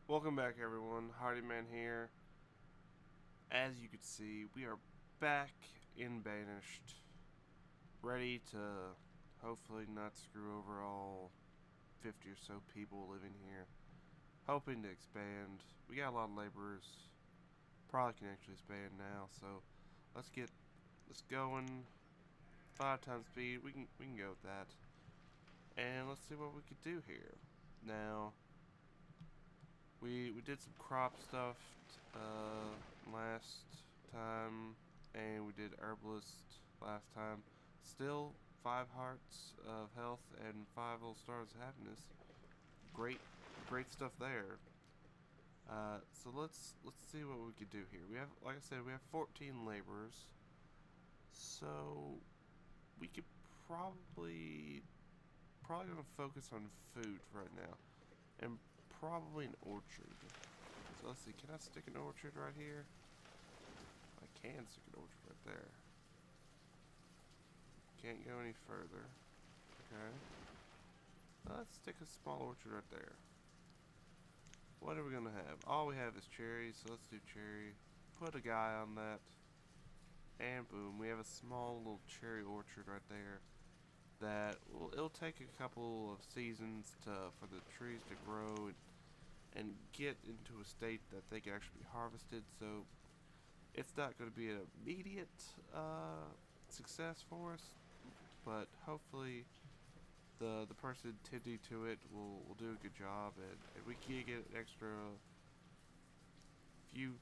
Welcome back, everyone. Hardy Man here. As you can see, we are back in Banished, ready to hopefully not screw over all 50 or so people living here. Hoping to expand. We got a lot of laborers. Probably can actually expand now, so let's get this going. 5 times speed. We can go with that, and let's see what we could do here. Now, we did some crop stuff last time, and we did herbalist last time. Still 5 hearts of health and 5 little stars of happiness. Great, great stuff there. So let's see what we could do here. We have, like I said, we have 14 laborers, so we could probably gonna focus on food right now, and probably an orchard. So let's see, can I stick an orchard right here? I can stick an orchard right there. Can't go any further. Okay. Let's stick a small orchard right there. What are we gonna have? All we have is cherries, so let's do cherry. Put a guy on that. And boom, we have a small little cherry orchard right there. It'll take a couple of seasons for the trees to grow and get into a state that they can actually be harvested. So it's not going to be an immediate success for us, but hopefully the person tending to it will do a good job, and we can get an extra few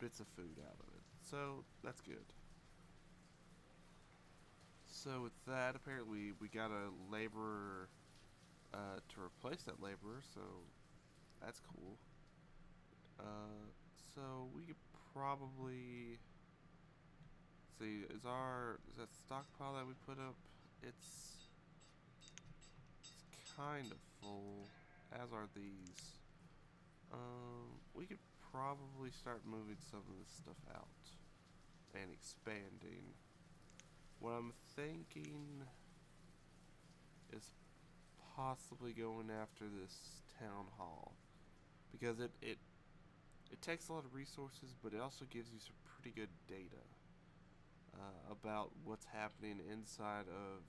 bits of food out of it. So that's good. So with that, apparently we got a laborer to replace that laborer, so that's cool. So we could probably see, is that stockpile that we put up? It's kind of full, as are these. We could probably start moving some of this stuff out and expanding. What I'm thinking is possibly going after this town hall, because it takes a lot of resources, but it also gives you some pretty good data about what's happening inside of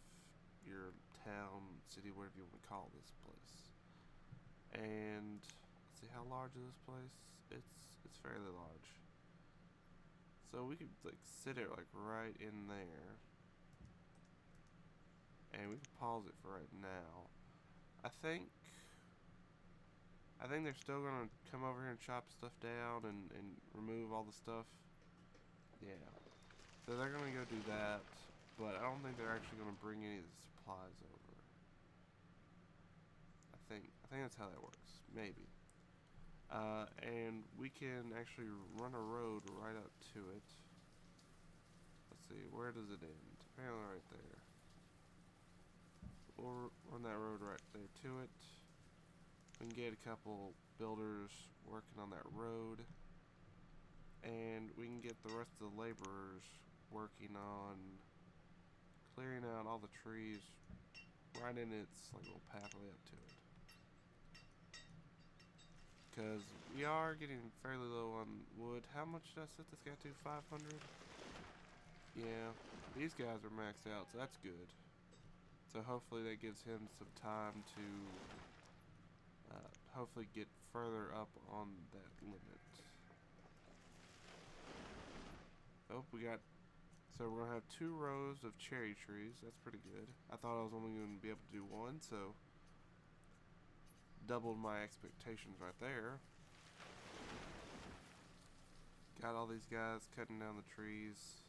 your town, city, whatever you want to call this place. And let's see, how large is this place? It's fairly large. So we could like sit it like right in there, and we can pause it for right now. I think I think they're still gonna come over here and chop stuff down and remove all the stuff. Yeah. So they're gonna go do that, but I don't think they're actually gonna bring any of the supplies over. I think that's how that works. Maybe. And we can actually run a road right up to it. Let's see, where does it end? Apparently right there. We'll run that road right there to it. We can get a couple builders working on that road, and we can get the rest of the laborers working on clearing out all the trees right in its like little pathway up to it. Because we are getting fairly low on wood. How much did I set this guy to? 500? Yeah, these guys are maxed out, so that's good. So hopefully that gives him some time to hopefully get further up on that limit. Oh, so we're gonna have 2 rows of cherry trees. That's pretty good. I thought I was only gonna be able to do one, so doubled my expectations right there. Got all these guys cutting down the trees.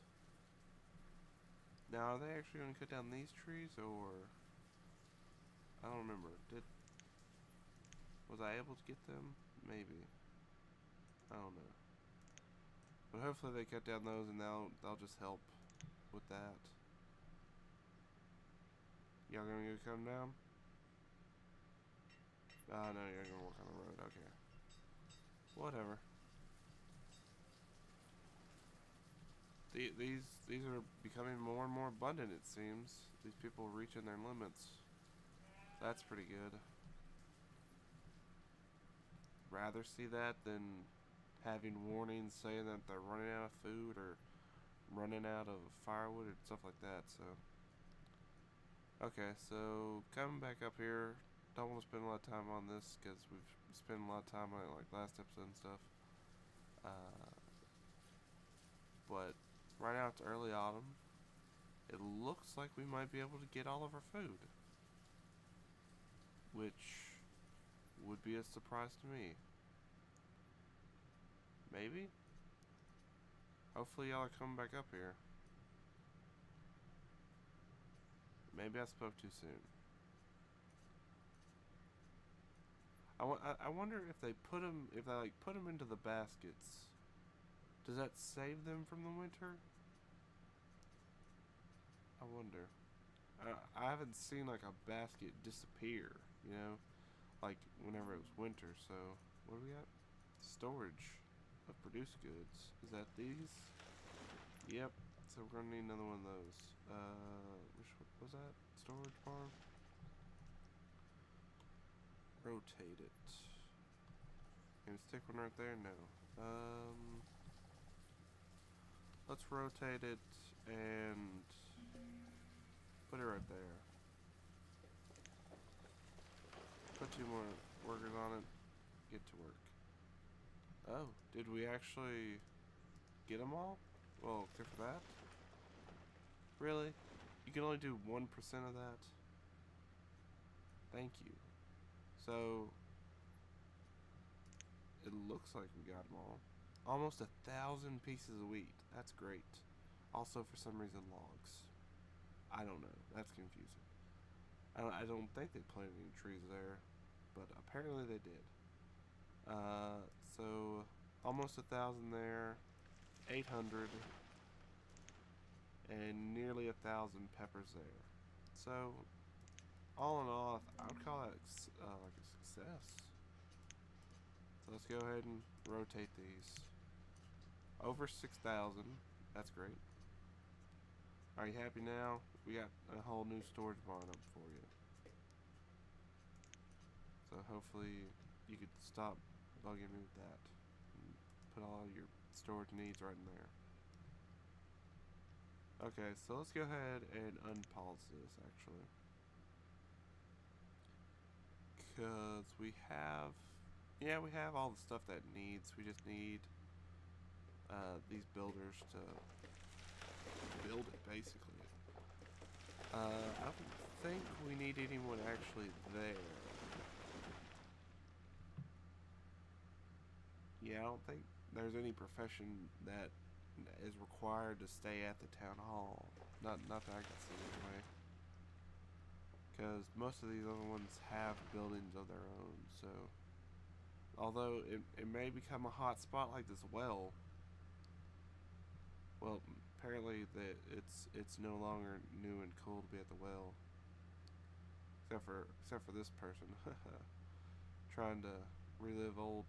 Now, are they actually gonna cut down these trees, or I don't remember. Was I able to get them? Maybe. I don't know. But hopefully they cut down those, and they'll just help with that. Y'all gonna go come down? No, you're gonna work on the road. Okay. Whatever. These are becoming more and more abundant, it seems. These people are reaching their limits. That's pretty good. rather see that than having warnings saying that they're running out of food or running out of firewood and stuff like that. So, okay, so coming back up here, don't want to spend a lot of time on this because we've spent a lot of time on it like last episode and stuff. Uh, but right now it's early autumn. It looks like we might be able to get all of our food, which would be a surprise to me. Maybe? Hopefully y'all are coming back up here. Maybe I spoke too soon. I wonder if they put them, if they like put them into the baskets. Does that save them from the winter? I wonder. I haven't seen like a basket disappear, you know, like whenever it was winter. So what do we got? Storage of produced goods. Is that these? Yep. So we're gonna need another one of those. Which one was that? Storage farm. Rotate it. Can we stick one right there? No. Let's rotate it and put it right there. Put 2 more workers on it. Get to work. Oh, did we actually get them all? Well, except for that. Really? You can only do 1% of that? Thank you. So, it looks like we got them all. Almost 1,000 pieces of wheat. That's great. Also, for some reason, logs. I don't know. That's confusing. I don't think they planted any trees there, but apparently they did. So almost 1,000 there, 800, and nearly 1,000 peppers there. So all in all, I would call that like a success. So let's go ahead and rotate these. Over 6,000. That's great. Are you happy now? We got a whole new storage barn up for you. So hopefully you could stop bugging me with that and put all your storage needs right in there. Okay, so let's go ahead and unpause this actually. Because we have all the stuff that it needs. We just need these builders to build it basically. I don't think we need anyone actually there. Yeah, I don't think there's any profession that is required to stay at the town hall. Not that I can see anyway. Because most of these other ones have buildings of their own, so although it may become a hot spot like this well, apparently that it's no longer new and cool to be at the well. Except for this person, trying to relive old.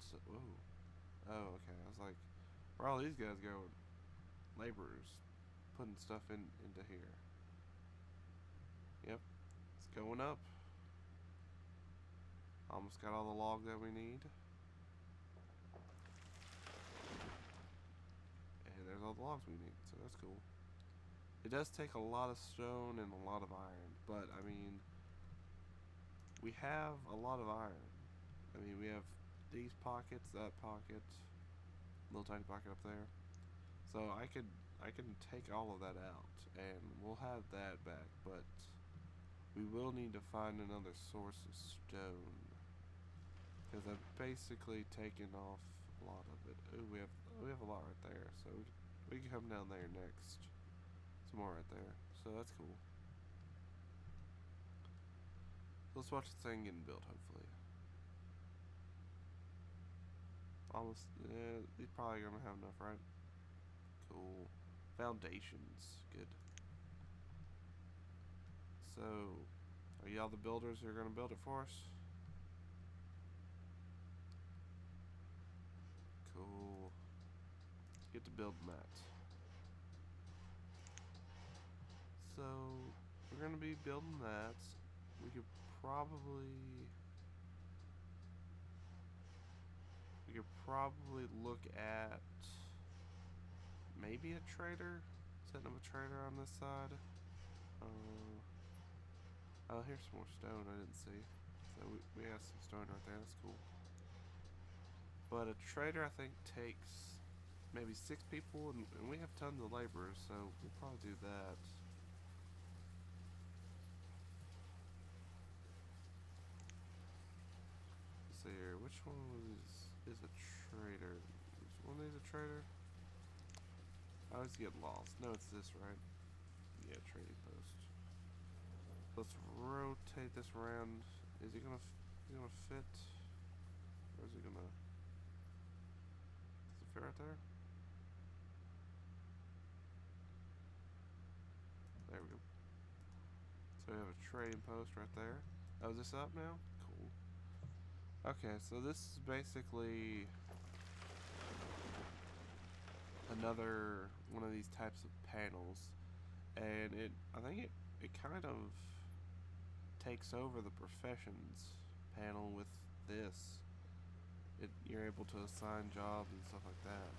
Oh, okay. I was like, where all these guys going? Laborers putting stuff into here. Yep, it's going up. Almost got all the logs that we need. And there's all the logs we need, so that's cool. It does take a lot of stone and a lot of iron, but I mean, we have a lot of iron. I mean, we have these pockets, that pocket, little tiny pocket up there. So I can take all of that out, and we'll have that back, but we will need to find another source of stone. Because I've basically taken off a lot of it. Ooh, we have a lot right there, so we can come down there next. Some more right there, so that's cool. Let's watch this thing getting built, hopefully. Almost, he's probably gonna have enough, right? Cool. Foundations, good. So, are y'all the builders who are gonna build it for us? Cool. Get to build that. So, we're gonna be building that. We could probably would probably look at maybe a trader. Setting up a trader on this side. Oh, here's some more stone I didn't see. So we have some stone right there. That's cool. But a trader, I think, takes maybe 6 people, and we have tons of laborers, so we'll probably do that. Let's see here. Which one is a trader? Which one is a trader? I always get lost. No, it's this, right? Yeah, trading post. Let's rotate this around. Is it gonna fit? Or is it gonna? Does it fit right there? There we go. So we have a trading post right there. Oh, is this up now? Cool. Okay, so this is basically another one of these types of panels, and I think it kind of takes over the professions panel with this. You're able to assign jobs and stuff like that.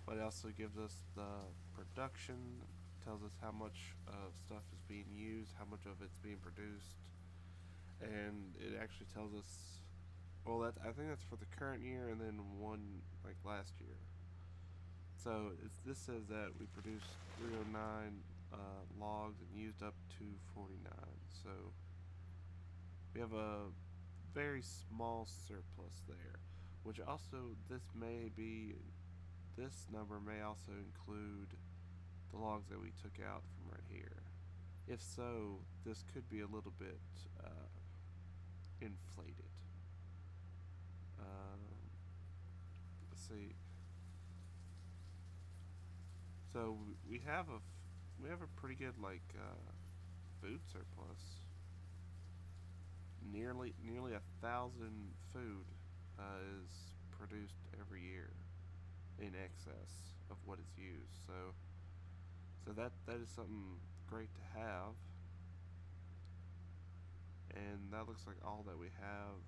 But it also gives us the production, tells us how much of stuff is being used, how much of it's being produced, and it actually tells us. Well, I think that's for the current year, and then one like last year. So this says that we produced 309 logs and used up 249. So we have a very small surplus there, which also this number may also include the logs that we took out from right here. If so, this could be a little bit inflated. Let's see. So we have a pretty good food surplus. Nearly 1,000 food is produced every year in excess of what is used. So that is something great to have. And that looks like all that we have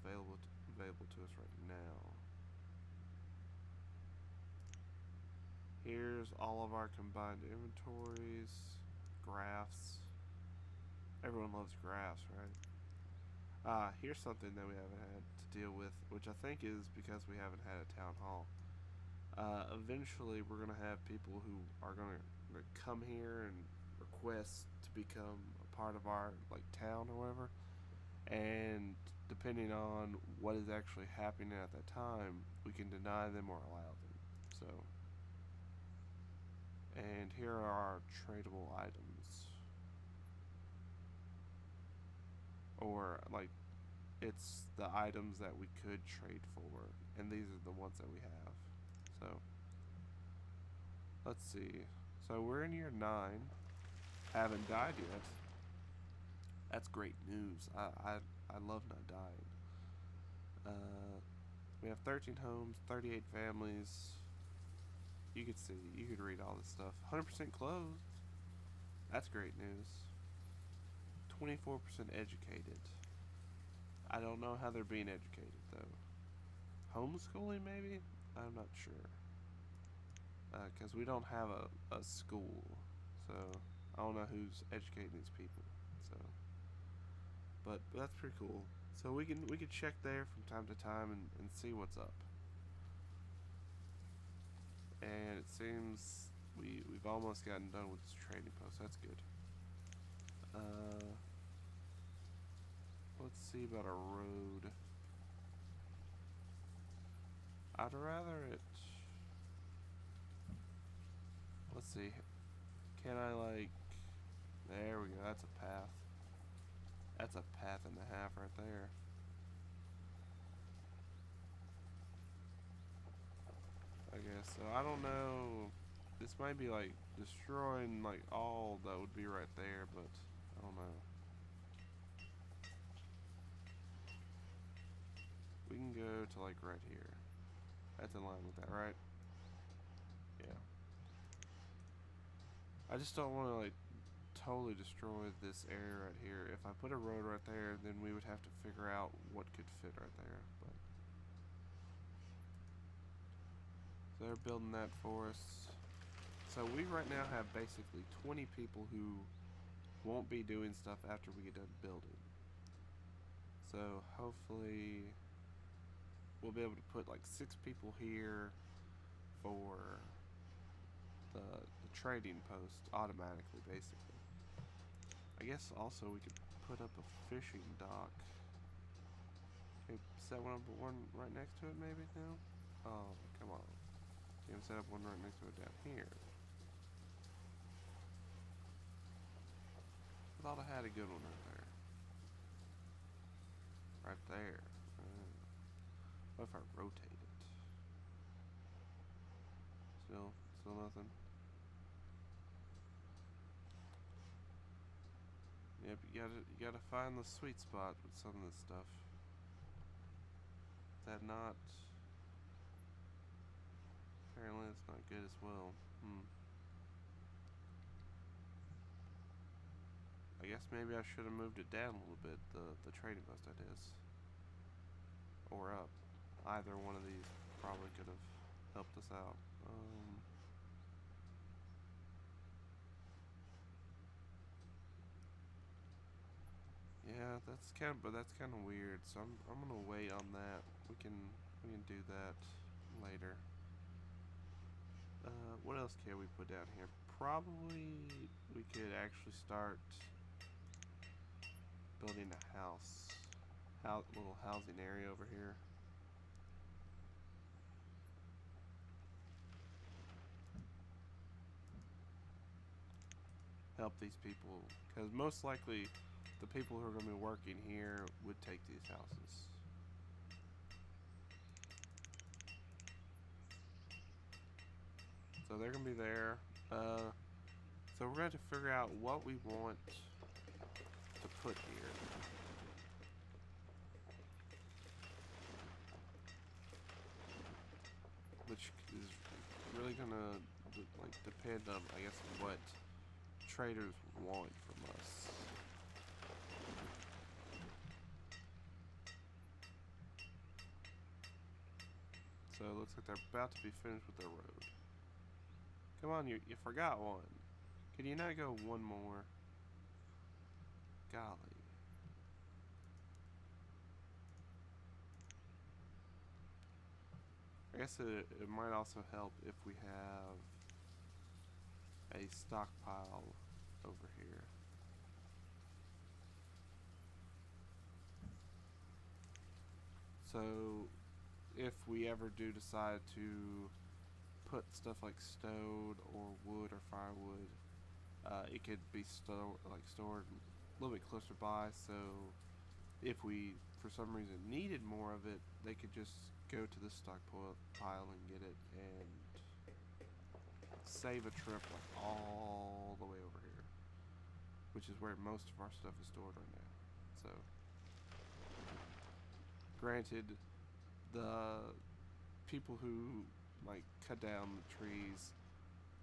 available to us right now. Here's all of our combined inventories, graphs. Everyone loves graphs, right? Here's something that we haven't had to deal with, which I think is because we haven't had a town hall. Eventually, we're gonna have people who are gonna come here and request to become a part of our town or whatever, and depending on what is actually happening at that time, we can deny them or allow them. So, and here are our tradable items, or it's the items that we could trade for, and these are the ones that we have. So let's see. So we're in year 9. Haven't died yet. That's great news. I love not dying. We have 13 homes, 38 families. You could read all this stuff. 100% closed. That's great news. 24% educated. I don't know how they're being educated though. Homeschooling maybe? I'm not sure. Because we don't have a school, so I don't know who's educating these people. So, but that's pretty cool. So we can check there from time to time and see what's up. And it seems we've almost gotten done with this trading post. That's good. Let's see about a road. I'd rather it. Let's see. Can I there we go. That's a path. That's a path and a half right there. I guess so. I don't know. This might be destroying all that would be right there, but I don't know. We can go to right here. That's in line with that, right? Yeah. I just don't want to totally destroy this area right here. If I put a road right there, then we would have to figure out what could fit right there. But so they're building that for us. So we right now have basically 20 people who won't be doing stuff after we get done building. So hopefully we'll be able to put like 6 people here for the trading post automatically, basically. I guess also we could put up a fishing dock. Okay, set one up one right next to it maybe now? Oh, come on. You can set up one right next to it down here. I thought I had a good one right there. Right there. What if I rotate it? Still nothing. Yep, you gotta find the sweet spot with some of this stuff. That not. Apparently, it's not good as well. I guess maybe I should have moved it down a little bit. The trading post that is, or up. Either one of these probably could have helped us out. Yeah, that's kind of weird. So I'm gonna wait on that. We can do that later. What else can we put down here? Probably we could actually start building a house, little housing area over here. Help these people, because most likely the people who are going to be working here would take these houses. So they're going to be there. So we're going to figure out what we want to put here. Which is really going to like depend on, I guess, what traders want from us. So it looks like they're about to be finished with their road. Come on, you forgot one. Can you not go one more? Golly. I guess it might also help if we have a stockpile over here. So if we ever do decide to put stuff like stone or wood or firewood, it could be stored a little bit closer by, so if we for some reason needed more of it, they could just go to the stockpile and get it and save a trip like all the way over here, which is where most of our stuff is stored right now. So granted, the people who like cut down the trees,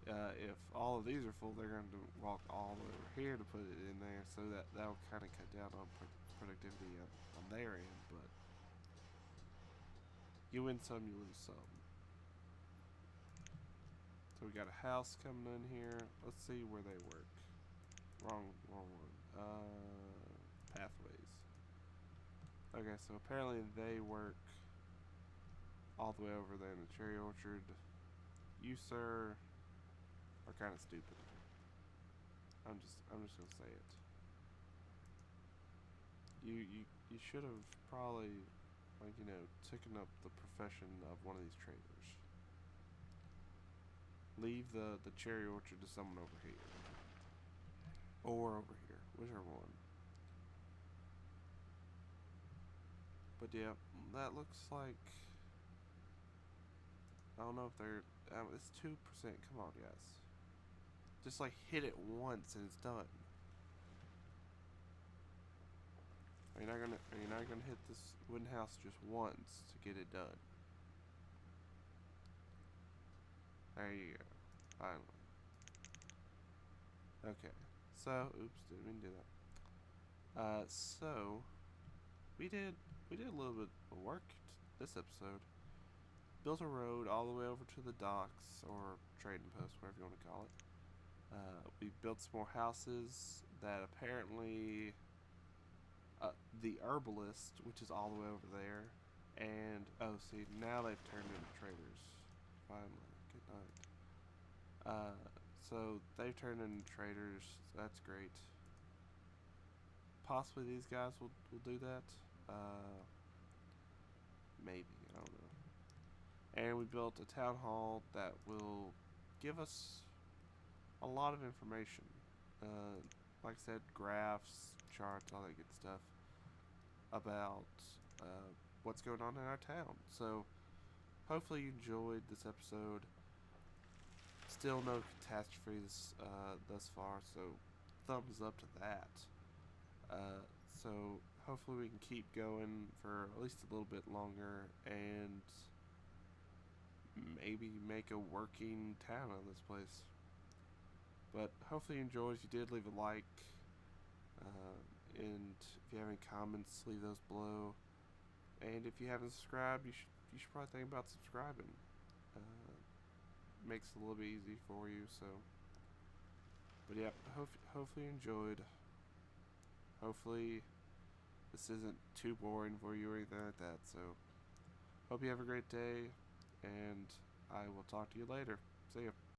if all of these are full, they're going to walk all the way over here to put it in there, so that'll kind of cut down on productivity on their end, but you win some, you lose some. So we got a house coming in here. Let's see where they work. Wrong one. Pathways. Okay, so apparently they work all the way over there in the cherry orchard. You, sir, are kind of stupid. I'm just gonna say it. You should have probably, like, taken up the profession of one of these traders. Leave the cherry orchard to someone over here, or over here, whichever one. But yeah, that looks like, I don't know if they're, it's 2%. Come on, guys. Just like hit it once and it's done. Are you not gonna hit this wooden house just once to get it done? There you go. Finally. Okay. So, oops, didn't mean to do that. So we did a little bit of work this episode. Built a road all the way over to the docks or trading post, whatever you want to call it. We built some more houses that apparently the herbalist, which is all the way over there, and oh, see, now they've turned into traders. Finally, good night. So they've turned into traders. So that's great. Possibly these guys will do that. Maybe, I don't know. And we built a town hall that will give us a lot of information. Uh, like I said, graphs, charts, all that good stuff about what's going on in our town. So hopefully you enjoyed this episode. Still no catastrophes thus far, so thumbs up to that. So hopefully we can keep going for at least a little bit longer and maybe make a working town out of this place. But hopefully you enjoyed. If you did, leave a like. And if you have any comments, leave those below. And if you haven't subscribed, you should probably think about subscribing. Makes it a little bit easy for you. So, but yeah, hopefully you enjoyed. Hopefully this isn't too boring for you or anything like that. So, hope you have a great day, and I will talk to you later. See ya.